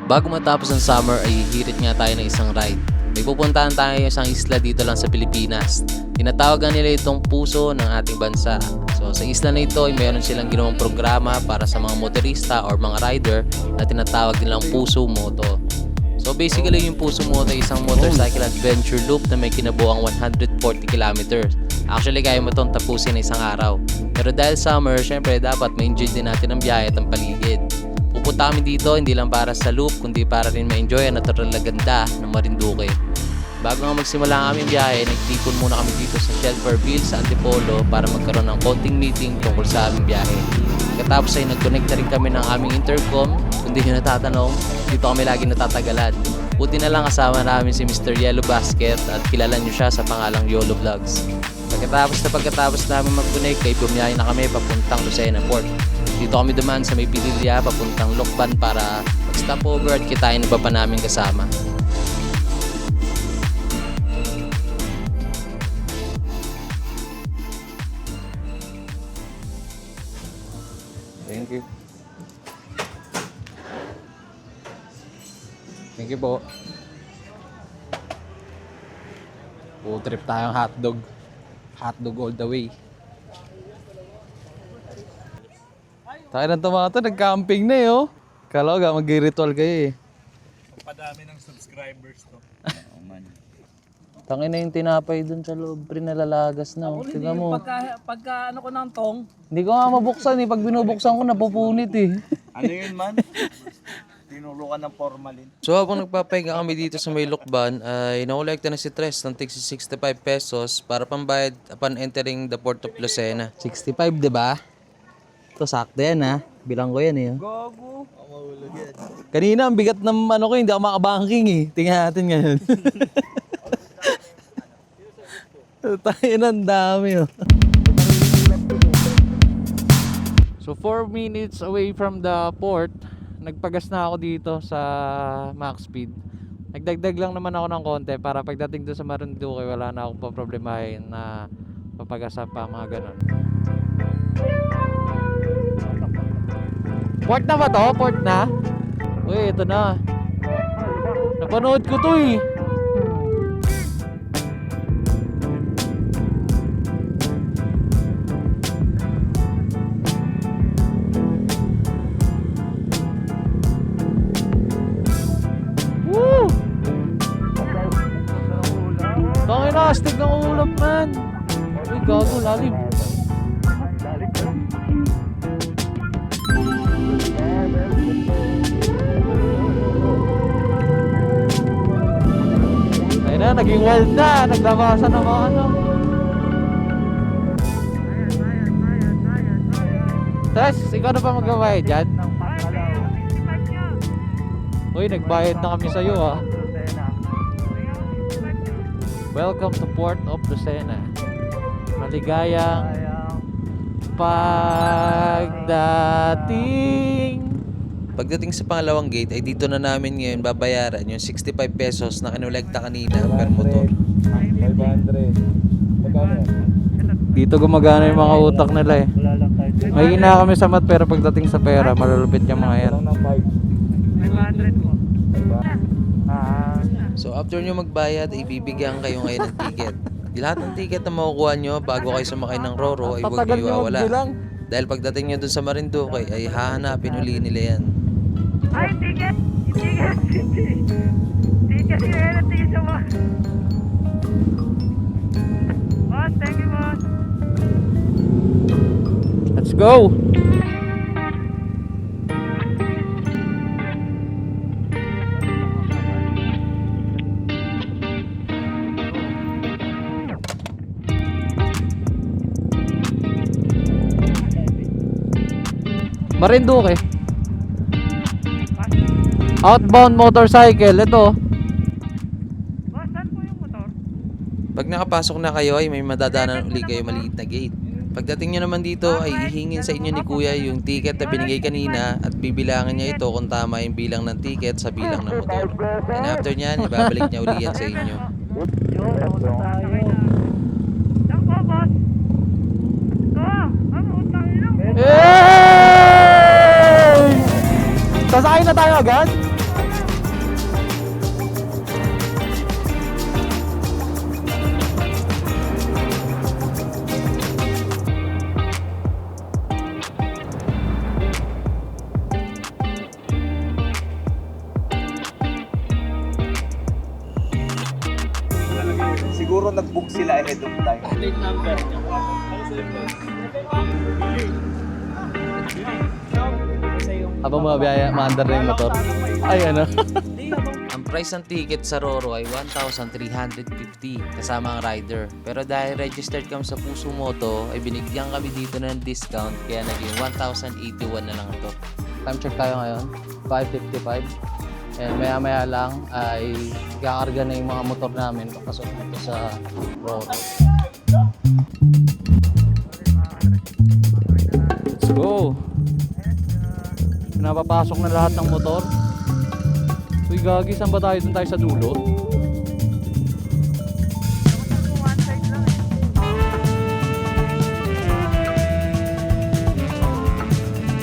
Bago matapos ang summer ay hirit nga tayo ng isang ride. May pupuntahan tayo isang isla dito lang sa Pilipinas. Tinatawagan nila itong puso ng ating bansa. So sa isla na ito ay meron silang ginawang programa para sa mga motorista or mga rider na tinatawag nilang Puso Moto. So basically yung Puso Moto ay isang motorcycle adventure loop na may kinabuang 140 kilometers. Actually kaya mo itong tapusin na isang araw. Pero dahil summer, syempre dapat ma-enjoy din natin ang biyahe at ang paligid. Pupunta kami dito hindi lang para sa loop kundi para rin ma-enjoy ang natural na ganda ng Marinduque. Bago nga magsimula ang aming biyahe, nagtipon muna kami dito sa Shelferville sa Antipolo para magkaroon ng konting meeting tungkol sa aming biyahe. Katapos ay nag-connect na rin kami ng aming intercom. Kung di nyo natatanong, dito kami lagi natatagalan. Buti na lang kasama namin si Mr. Yellow Basket at kilala nyo siya sa pangalang YOLO Vlogs. Pagkatapos namin mag-connect ay bumiyahe na kami papuntang Lucena Port. Dito kami dumaan sa may Pililya papuntang Lokban para mag-stopover at kitain iba pa namin kasama. Thank you. Thank you po. Food trip tayong hotdog. Hotdog all the way. Tayo ng tomato, nag-camping na eh oh. Kala ko mag-ritual kayo eh. Padami ng subscribers to. Tangin na yung tinapay dun sa loob, pre, nalalagas na oh. Tignan mo. Pagka ano ko ng tong. Hindi ko nga mabuksan eh. Pag binubuksan ko, napupunit eh. Ano yun man? Tinulukan ng formalin. So habang nagpapahinga kami dito sa may Lokban, ay nakolekta na si Tres ng tig 65 pesos para pambayad upon entering the port of Lucena. 65, di ba? Ito, sakto yan ha. Bilang ko yan eh. Gogo. Mahulog yan. Kanina, ang bigat ng ano ko, hindi ako makabanking eh. Tingnan natin ngayon. Tayo ng dami oh. So 4 minutes away from the port, nagpagas na ako dito sa max speed. Nagdagdag lang naman ako ng konti para pagdating doon sa Marinduque wala na akong paproblemahin na papagasa pa mga ganon. Port na ba to? Port na? Uy, ito na. Napanood ko to eh. Woo! Tangin na, astig ng ulap man. Uy, gago, lalim. Ayun na, naging wild na. Naglabasan ng mga ano. Tess, ikaw na ba magbabayad dyan? Uy, nagbayad na kami sa'yo ah. Welcome to Port of Lucena. Maligayang Pagdating sa pangalawang gate ay dito na namin ngayon babayaran yung 65 pesos na kinolekta kanina per motor. 500. Magkano? Dito gumagana yung mga utak nila eh. May hina kami sa mat pero pagdating sa pera malulupit yung mga yan. 500 po. So after nyo magbayad ay bibigyan kayo ngayon ng ticket. Lahat ng ticket na makukuha nyo bago kayo sumakay ng Roro ay huwag nyo iwawala. Dahil pagdating nyo dun sa Marinduque ay hahanapin uli nila yan. Ay, ticket! Ticket! Ticket yun! Ticket sa mo! Boss, thank you, boss! Let's go! Marinduque. Outbound motorcycle, ito. Boss, saan po yung motor? Pag nakapasok na kayo ay may madadaanan uli kayo maliit na gate. Pagdating nyo naman dito ay ihingin sa inyo ni Kuya yung ticket na binigay kanina at bibilangan niya ito kung tama yung bilang ng ticket sa bilang ng motor. And after nyan, ibabalik niya uli yan sa inyo. Saan po, boss? Ano, utang ino? Hey! Sasakay na tayo agad? siguro nag-book sila ahead of time. Plate number. Habang mabiyaya, maandar na yung motor. Ay, ano? Ang price ng ticket sa Roro ay 1,350 kasama ang rider. Pero dahil registered kami sa Puso Moto, ay binigyan kami dito ng discount kaya naging 1,081 na lang ito. Time check tayo ngayon. 5:55. And maya-maya lang ay kakarga na yung mga motor namin papasok dito sa Roro. Let's go! Pinapapasok na lahat ng motor. Uy, gagi, saan ba tayo? Doon tayo sa dulo? One side lang eh.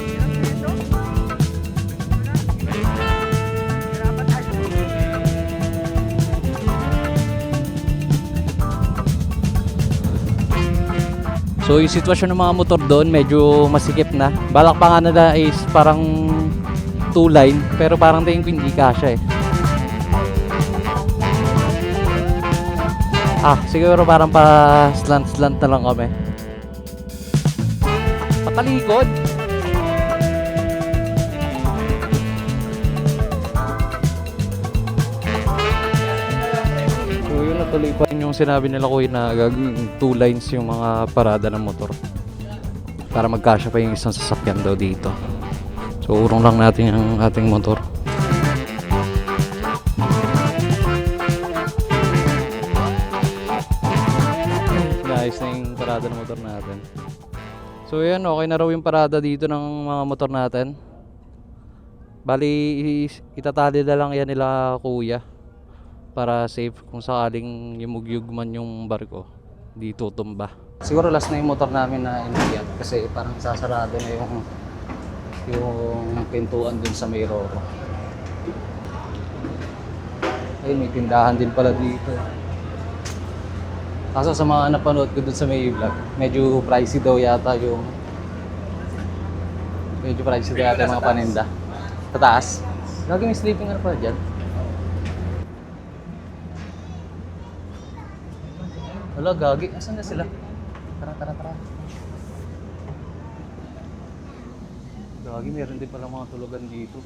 Hirap dito. Hirapan tayo. So yung sitwasyon ng mga motor doon medyo masikip na. Balak pa nga nila is parang 2 line pero parang tingin ko hindi kasya eh. Siguro parang pa slant na lang kami. Patalikod. So yun, natuloy pa rin yung sinabi nila kuya na gagawin 2 lines yung mga parada ng motor para magkasya pa yung isang sasakyan daw dito. So urong lang natin yung ating motor. Nice na yung parada ng motor natin. So yan, okay na raw yung parada dito ng mga motor natin. Bali itatali na lang yan nila kuya para safe kung sakaling yumugyug man yung barko dito tumba. Siguro last na yung motor namin na iniyat kasi parang sasarado na yung pintuan dun sa may Roro. Ayun, may tindahan din pala dito. Kaso sa mga napanood ko dun sa may vlog, medyo pricey daw yata yung mga paninda. Sa taas. Lagi may sleeping ano pa dyan. Wala, gagi. Asan na sila? Tara. Gagi, meron din pala mga tulugan dito.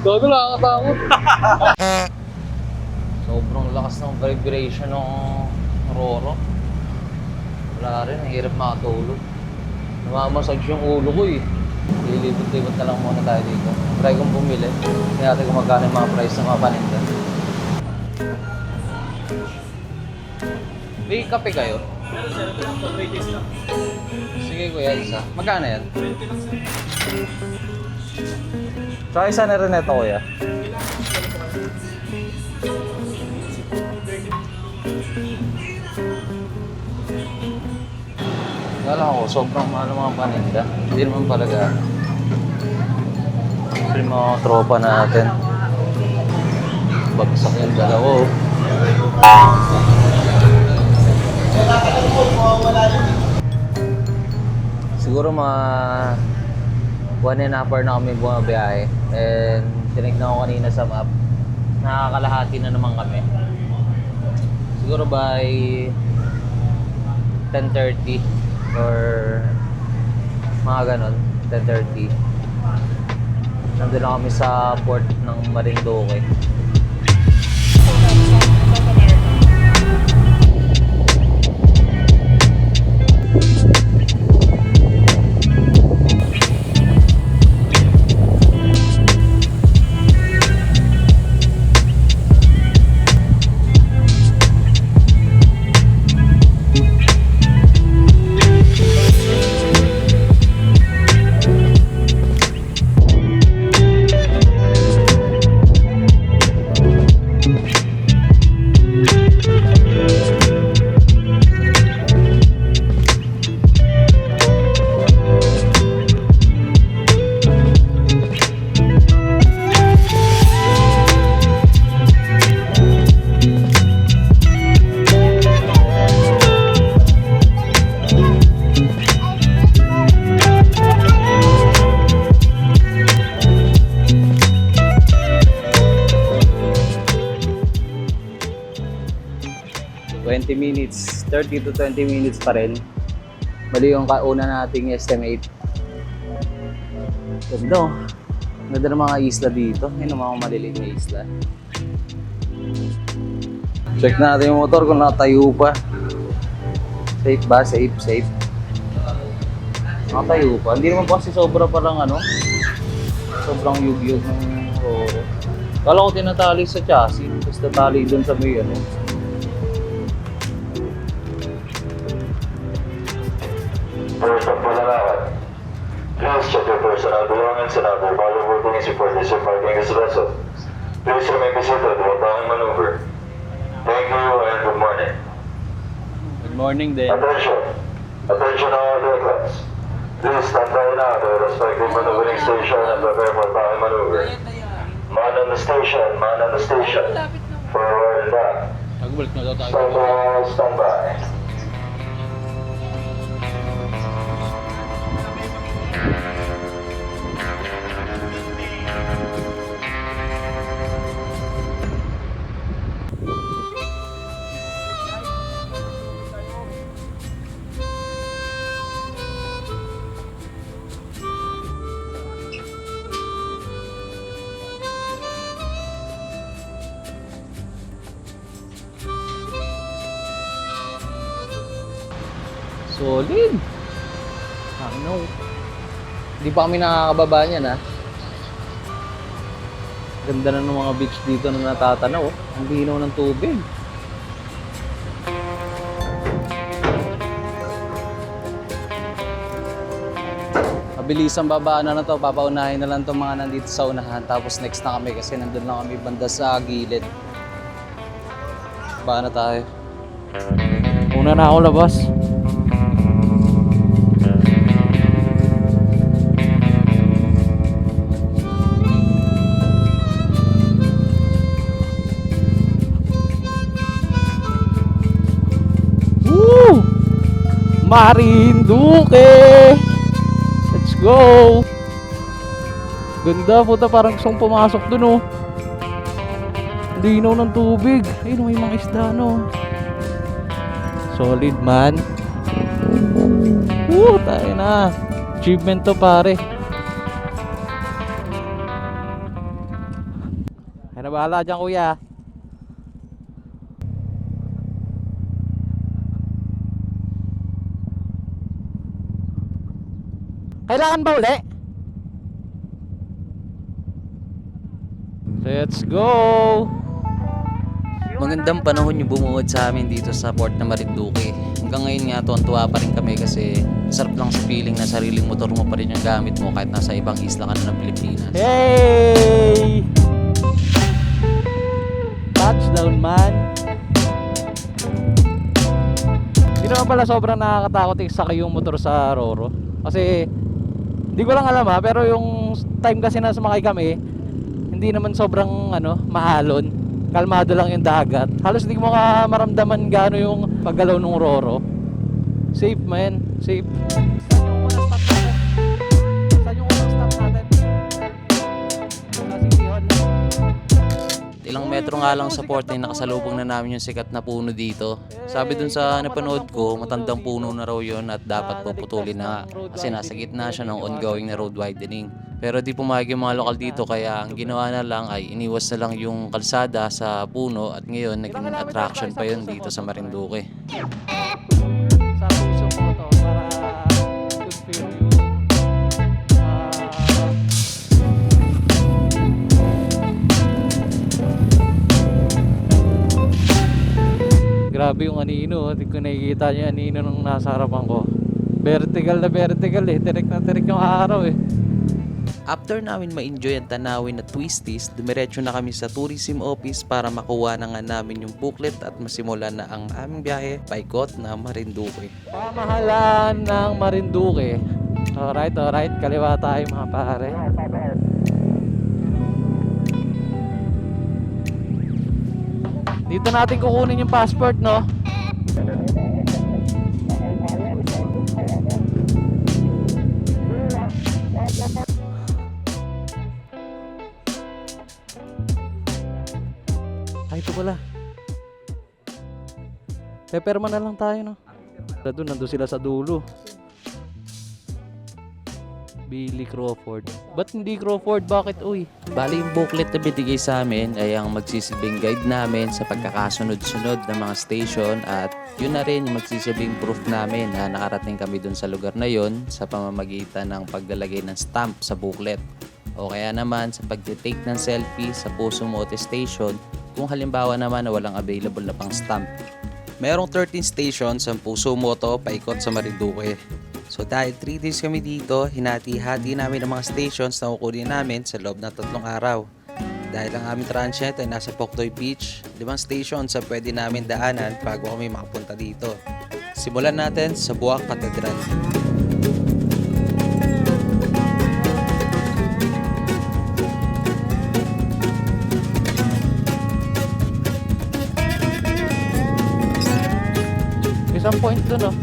Gago, nakakatakot. Sobrang lakas ng vibration ng Roro. Wala rin, hirap makatulog. Namamassage yung ulo ko eh. Lilibot-libot na lang muna tayo dito. Try kong bumili. Hindi natin kung magkano yung mga price ng mga paninda. May kape kayo? Sige kuya, isa. Magkano yan? 20 lang sir. Tsaka isa na rin ito kuya. Kala ko, sobrang mahal mga paninda. Hindi naman talaga. Yung mga tropa natin. Bagsak yung dalawa. Siguro mga 1.5 hour na kami bumabiyahe. And tinignan ko kanina sa map, nakakalahati na naman kami. Siguro by 10:30 or mga ganon, 10:30. Nandun na kami sa port ng Marinduque. Minutes, 30 to 20 minutes pa rin. Bali yung kauna nating estimate. Ganda oh. Ganda ng mga isla dito. Yun ang mga maliliit na isla. Check natin yung motor kung nakatayo pa. Safe ba? Safe, safe. Nakatayo pa. Hindi naman pa kasi sobra parang ano. Sobrang yug-yug ng Roro. Kala ko tinatali sa chassis. Tapos tatali dun sa may ano. First up for the lakad. Please check your personal belongings and other valuable things before disembarking this vessel. Please remain seated while towing maneuver. Thank you and good morning. Good morning din. Attention! Attention all vehicles. Please stand by now to the respective maneuvering station and prepare for towing maneuver. Man on the station, man on the station. Forward and back. Nagbalik na daw tayo. Stand by, stand by. Solid. Ano? Hindi pa kami nakakababa niyan ha. Ganda na ng mga beach dito na natatanaw. Oh. Ang linaw ng tubig. Mabilis ang babaan na to. Papaunahin na lang itong mga nandito sa unahan. Tapos next na kami kasi nandun lang kami banda sa gilid. Baba na tayo. Una na ako labas. Marinduque! Let's go! Ganda, puta, parang gustong pumasok dun oh. Linaw ng tubig. Ayun, may mga isda no. Solid man. Tayo na. Achievement to pare. Ay na bahala dyan kuya. Kailangan ba uli? Let's go! Magandang panahon yung bumuod sa amin dito sa port na Marinduque. Hanggang ngayon nga tuwan-tuwa pa rin kami kasi sarap lang sa feeling na sariling motor mo pa rin yung gamit mo kahit nasa ibang isla ka na ng Pilipinas. Hey! Touchdown man! Hindi naman pala sobrang nakakatakot sakay yung motor sa Roro. Kasi hindi ko lang alam ha, pero yung time kasi na sumakay kami, hindi naman sobrang maalon. Kalmado lang yung dagat. Halos hindi mo maramdaman gaano yung paggalaw ng Roro. Safe man, safe. metro nga lang sa port ay nakasalubong na namin yung sikat na puno dito. Sabi dun sa napanood ko, matandang puno na raw yun at dapat puputulin na nga kasi nasa gitna siya ng ongoing na road widening. Pero di pumayag yung mga lokal dito kaya ang ginawa na lang ay iniwas na lang yung kalsada sa puno at ngayon naging attraction pa yun dito sa Marinduque. Sa puso ko to para good feel yung grabe yung anino. Hindi ko nakikita yung anino nung nasa harapan ko. Vertical na vertical eh. Tirik na tirik yung araw eh. After namin ma-enjoy ang tanawin na twisties, dumiretso na kami sa tourism office para makuha na nga namin yung booklet at masimulan na ang aming biyahe paikot na Marinduque. Pamahalaan ng Marinduque. Alright. Kaliwa tayo mga pare. Dito natin kukunin yung passport, no? Ay, ito pala. Peperma na lang tayo, no? Nandun sila sa dulo. Billy Crawford. Ba't hindi Crawford? Bakit, uy? Bali yung booklet na binigay sa amin ay ang magsisilbing guide namin sa pagkakasunod-sunod ng mga station at yun na rin yung magsisilbing proof namin na nakarating kami dun sa lugar na yon sa pamamagitan ng paglalagay ng stamp sa booklet. O kaya naman sa pagtitake ng selfie sa Puso Mote Station kung halimbawa naman na walang available na pang stamp. Merong 13 stations ang Puso Moto paikot sa Marinduque. So dahil 3 days kami dito, hinati-hati namin ang mga stations na kukunin namin sa loob ng 3 araw. Dahil ang aming transient ay nasa Poktoy Beach, 5 stations ang pwede namin daanan bago kami makapunta dito. Simulan natin sa Buwak Cathedral. Isang point dun, oh.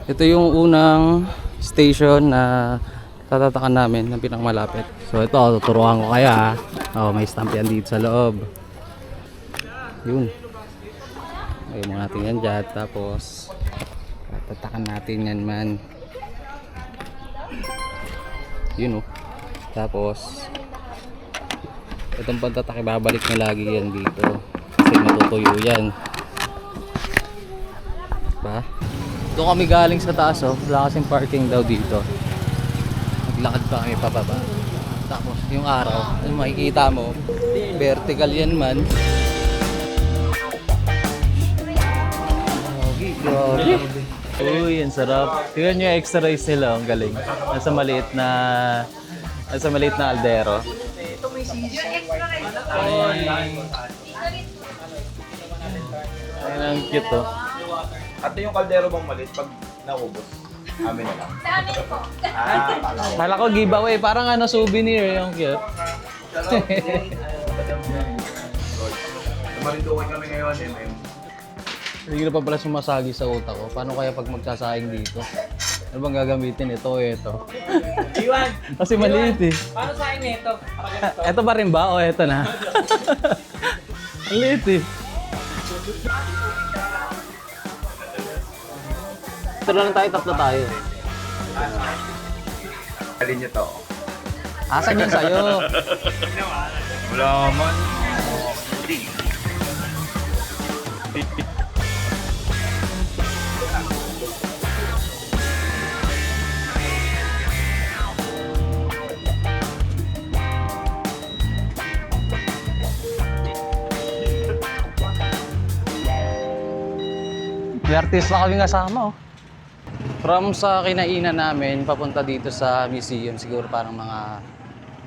Ito yung unang station na tatatakan namin ng pinakamalapit. So ito, tuturuan ko kaya. Oh, may stamp yan dito sa loob. Yun. Lagay mo natin yan dyan. Tapos tatatakan natin yan man. Yun oh. Tapos itong pagtatak, babalik na lagi yan dito. Kasi matutuyo yan. Diba? Doon kami galing sa taas, oh. Wala kasing parking daw dito. Naglakad pa kami pababa. Tapos yung araw, yung makikita mo, vertical yan man. Grabe. Uy, ang sarap. Tingnan nyo yung extra rice nila, ang galing. Nasa maliit na aldero. Ayun, ang cute, oh. At yung kaldero bang malit pag naubos? Amin na lang. Sa amin po. Kala ko giveaway, parang ano, souvenir yung cute. Marinduque kami ngayon, MM. Hindi ko na pa pala sumasagi sa utak ko. Paano kaya pag magsasaing dito? Ano bang gagamitin? Ito o ito? Iwan! Kasi maliit eh. Paano sa akin ito? Ito pa rin ba o ito na? Maliit eh. Ito lang tayo, tatlo tayo. Alin niyo to? Asan yun sa'yo? Wala man. May artista kami kasama oh. From sa kinainan namin, papunta dito sa museum, siguro parang mga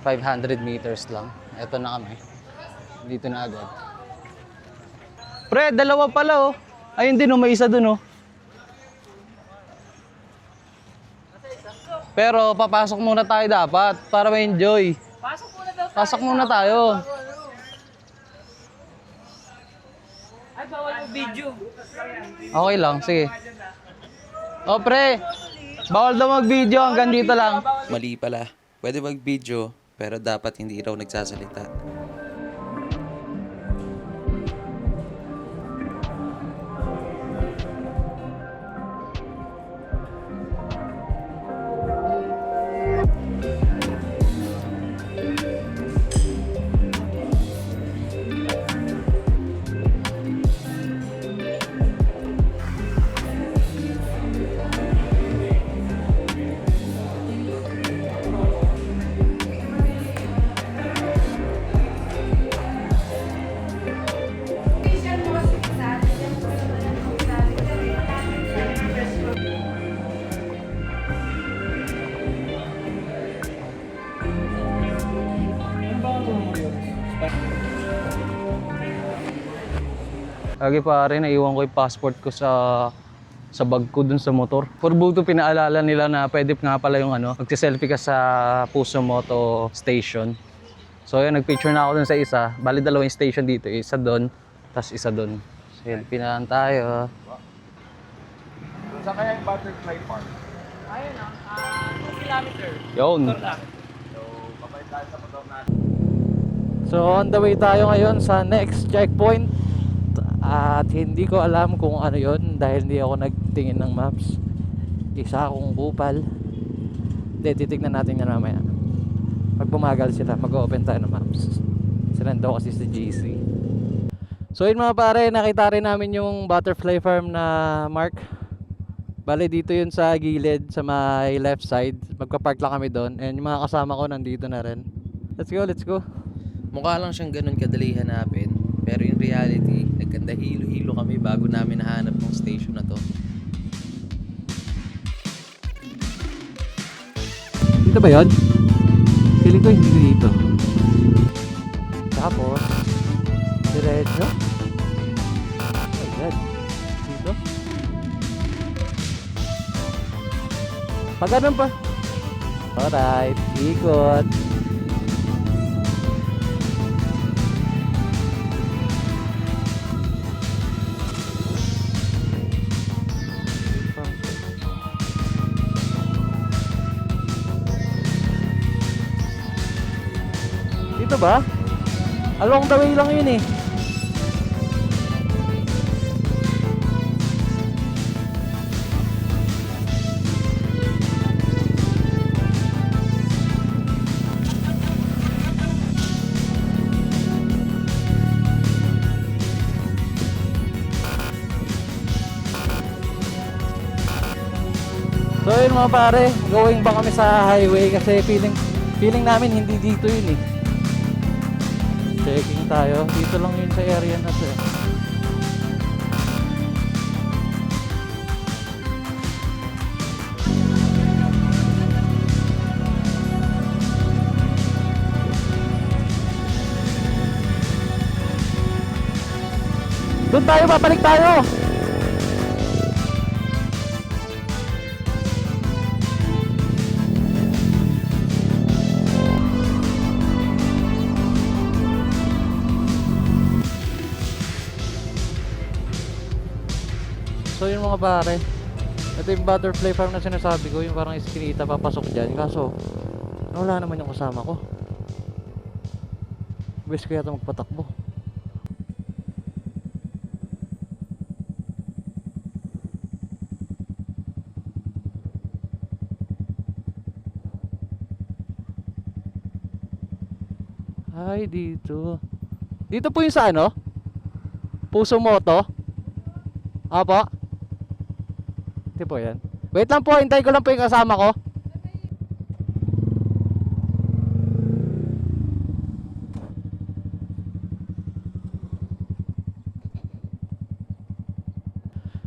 500 meters lang. Ito na kami. Dito na agad. Pre, dalawa pala oh. Ayun din oh, may isa dun oh. Pero papasok muna tayo dapat para ma-enjoy. Pasok muna daw tayo. Pasok muna tayo. Ay, bawal yung video. Okay lang, sige. O pre, bawal daw mag-video, hanggang dito lang. Mali pala. Pwede mag-video, pero dapat hindi raw nagsasalita. Lagi pare, naiwan ko yung passport ko sa bag ko dun sa motor. For buto pinaalala nila na pwede nga pala yung magsiselfie ka sa Puso Moto Station. So yun, nagpicture na ako dun sa isa. Bali dalawang station dito, isa dun, tas isa dun. Selfie na lang tayo. Saan kaya yung butterfly park? Ayun na, 2 kilometer. Yun. Motor lang. So, babay tayo sa motor natin. So on the way tayo ngayon sa next checkpoint. At hindi ko alam kung ano yon dahil hindi ako nagtingin ng maps. Isa akong kupal. Hindi, titignan natin yan mamaya. Pag bumagal sila, mag-open tayo ng maps. Sila daw kasi sa GC. So yun mga pare, nakita rin namin yung butterfly farm na Mark. Bale dito yun sa gilid, sa my left side. Magpa-park lang kami doon. And yung mga kasama ko nandito na rin. Let's go, let's go. Mukha lang siyang ganun kadali hanapin. Pero in reality, nagkanda hilo-hilo kami bago namin nahanap ng station na to. Dito ba yun? Feeling ko hindi dito. Tapos, diretso. Oh God. Dito. Pag ganun pa. Alright, ikot. Dito ba? Along the way lang yun eh. So yun mga pare, going ba kami sa highway kasi feeling namin hindi dito yun eh. Checking tayo. Dito lang yun sa area na to. Doon tayo, babalik tayo. So yun mga pare, ito yung butterfly farm na sinasabi ko, yung parang iskinita papasok dyan. Kaso wala naman yung kasama ko. Best ko yata magpatakbo. Ay, dito. Dito po yung sa Puso Moto. Apo. Ito po yan. Wait lang po, hintay ko lang po yung kasama ko.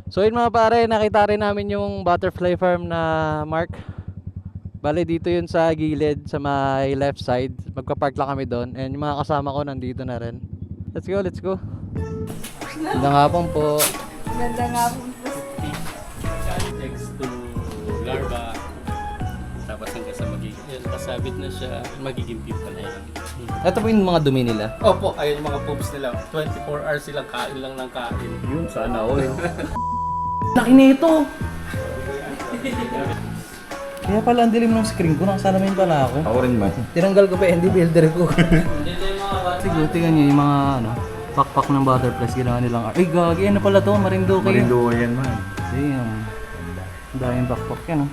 So yun mga pare, nakita rin namin yung butterfly farm na Mark. Bale dito yun sa gilid, sa my left side. Magpa-park lang kami doon. And yung mga kasama ko nandito na rin. Let's go, let's go. Magandang hapon po. Ganda nga po. Next to Larva. Tapos nakasabit na siya, magiging beef na yan. Ito po yung mga dumi nila. Opo, ayun yung mga poops nila. 24 hours silang kain lang ng kain. Yun, sana all. Laki nito! Kaya pala ang dilim ng screen ko, nakasalamin pala ako. Ako rin man. Tinanggal ko pa yung builder ko. Siguro, tingnan nyo yung mga pakpak ng butterflies ginawa nilang art. Ay, gagi, ano pala to? Marinduque. Marinduque yan man. Damn. Ang daming pakpak yan, oh.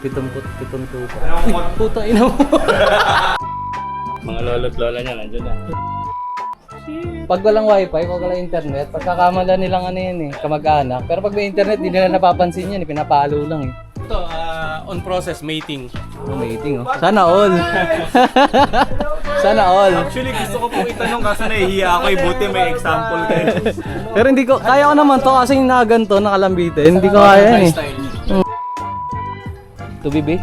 Pitong tupa. Uy, puta ina mo. Mga lolo't lola niya, nandiyan na. Pag walang wifi, pag walang internet, pagkakamala nilang ano yan kamag-anak. Pero pag may internet, di nila napapansin yan, pinapalo lang Ito, on process, mating. Mating, oh. Sana all. Sana all. Actually, gusto ko pong itanong kaso nahihiya ako. Buti may example kayo. Pero hindi ko, kaya ko naman to kasi yung nakaganto, nakalambite. Hindi ko kaya yan To bibi?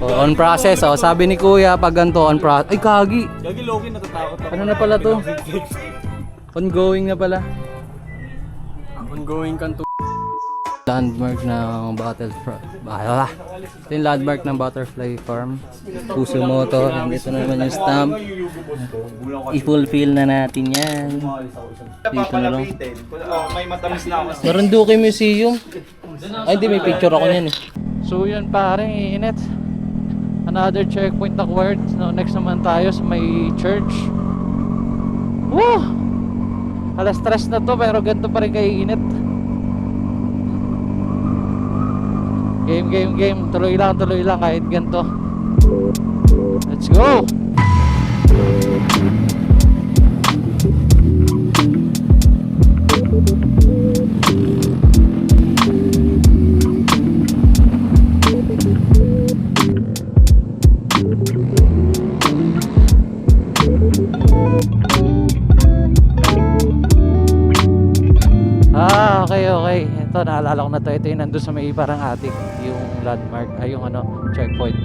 On process, oh. Sabi ni Kuya, pag ganito, on process. Ay, kagi. Gagi, Loki, natatakot ako. Ano na pala to? Ongoing na pala. Ongoing kan to. Landmark ng butterfly. Ito yung landmark ng butterfly farm. Puso mo to. Nandito na naman yung stamp. I-fulfill na natin yan. Dito na lang. May matamis na ako. Marinduque Museum. Ay, hindi. May picture ako niyan eh. So yun pare, init. Another checkpoint acquired. No, next naman tayo sa may church. Woo! Alas 3 na to pero ganito pa rin kaiinit. Game. Tuloy lang kahit ganito. Let's go! Okay. Ito, naalala ko na to. Ito yung nandun sa may parang atik. Yung landmark, ay yung checkpoint.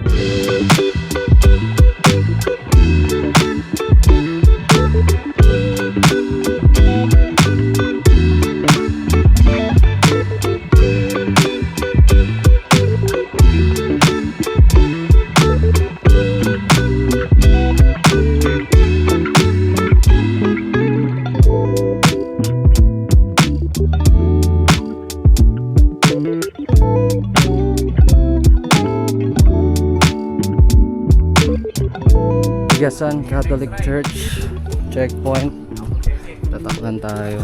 Bigasan Catholic Church checkpoint. Tataklan tayo.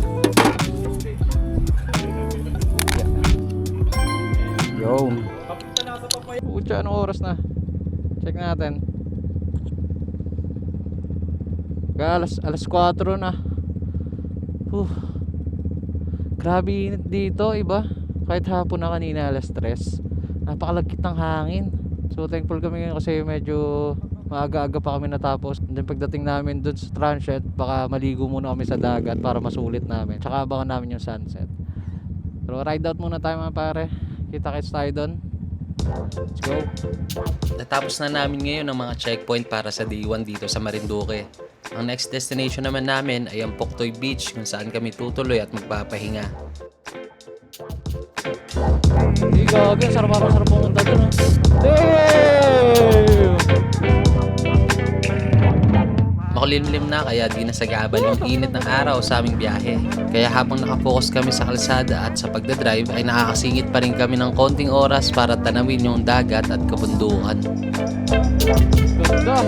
Yo. Pucha, anong oras na? Check natin. Alas 4 na. Grabe init dito, iba. Kahit hapon na kanina alas 3. Napakalagkit ng hangin. So thankful kami ngayon kasi medyo maaga-aga pa kami natapos. And then pagdating namin dun sa transient, baka maligo muna kami sa dagat para masulit namin. Tsaka abangan namin yung sunset. Pero ride out muna tayo mga pare. Kita-kits tayo dun. Let's go. Natapos na namin ngayon ang mga checkpoint para sa day 1 dito sa Marinduque. Ang next destination naman namin ay ang Puktoy Beach kung saan kami tutuloy at magpapahinga. Hindi gagawin, sarap pumunta dun. Damn! Makulimlim na kaya di nasagabal yung init ng araw sa aming biyahe. Kaya habang nakapokus kami sa kalsada at sa pagdadrive ay nakakasingit pa rin kami ng konting oras para tanawin yung dagat at kabundukan. Ganda!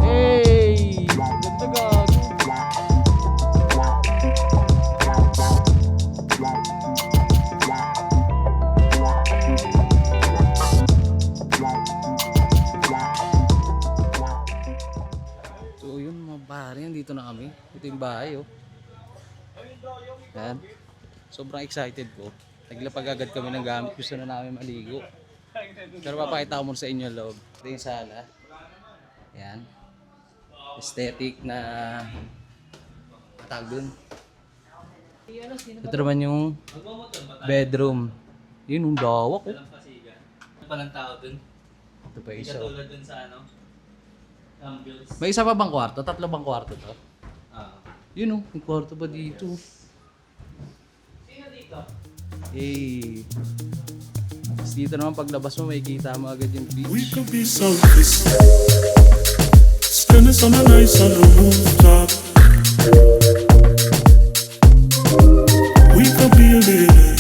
Hey! Ganda gag! So yun mga pare, dito na kami. Ito yung bahay oh. Yan. Sobrang excited ko. Naglapag agad kami ng gamit. Gusto na namin maligo. Pero papakita ko muna sa inyo loob. Ito yung sala. Yan. Aesthetic na tawag dun. Ito naman yung bedroom. Yun yung lawak oh. Palang tao dun. Ito pa isa. oh. Katulad dun sa ambience. May isa pa bang kwarto? Tatlo bang kwarto to? Ah. Yun oh, yung kwarto pa dito. Eh. Tapos dito naman paglabas mo, may kita mo agad yung beach. We could be selfish. Spend the summer nights on the rooftop. We could be living.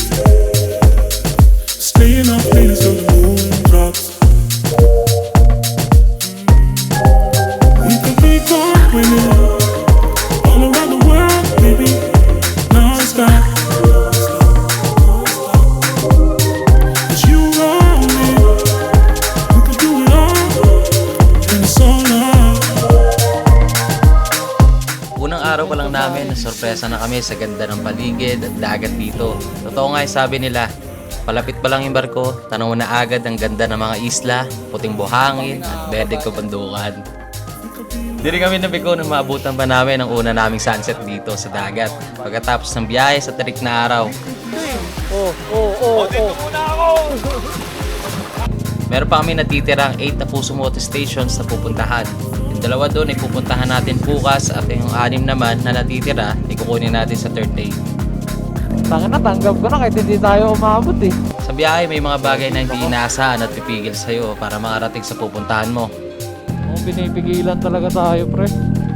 Staying up late until the moon drops. We could be gone winning. All around the world, baby. Now it's time. It's you and me. We could do it all. And it's all love. Unang araw pa lang namin, nasorpresa na kami sa ganda ng paligid at dagat dito. Totoo nga sabi nila, palapit pa lang yung barko, tanaw na agad ang ganda ng mga isla, puting buhangin at bedeng kabandukan. Di rin kami nabiko na maabutan pa namin ang una naming sunset dito sa dagat. Pagkatapos ng biyahe sa tarik na araw. Meron pa kami natitirang 8 na Puso Motor Stations na pupuntahan. Yung dalawa doon ay pupuntahan natin bukas at yung 6 naman na natitira ay kukunin natin sa third day. Tanggap ko na kahit hindi tayo umabot eh. Sa biyahe may mga bagay na hindi inaasahan at pipigil sa'yo para makarating sa pupuntahan mo. Pinipigilan talaga tayo, pre.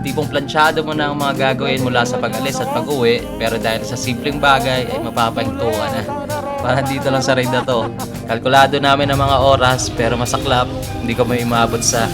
Tipong plansyado mo na ang mga gagawin mula sa pag-alis at pag-uwi, pero dahil sa simpleng bagay ay mapapahinto ka na. Parang dito lang sa ride na to. Kalkulado namin ang mga oras pero masaklap, hindi ko may umabot sa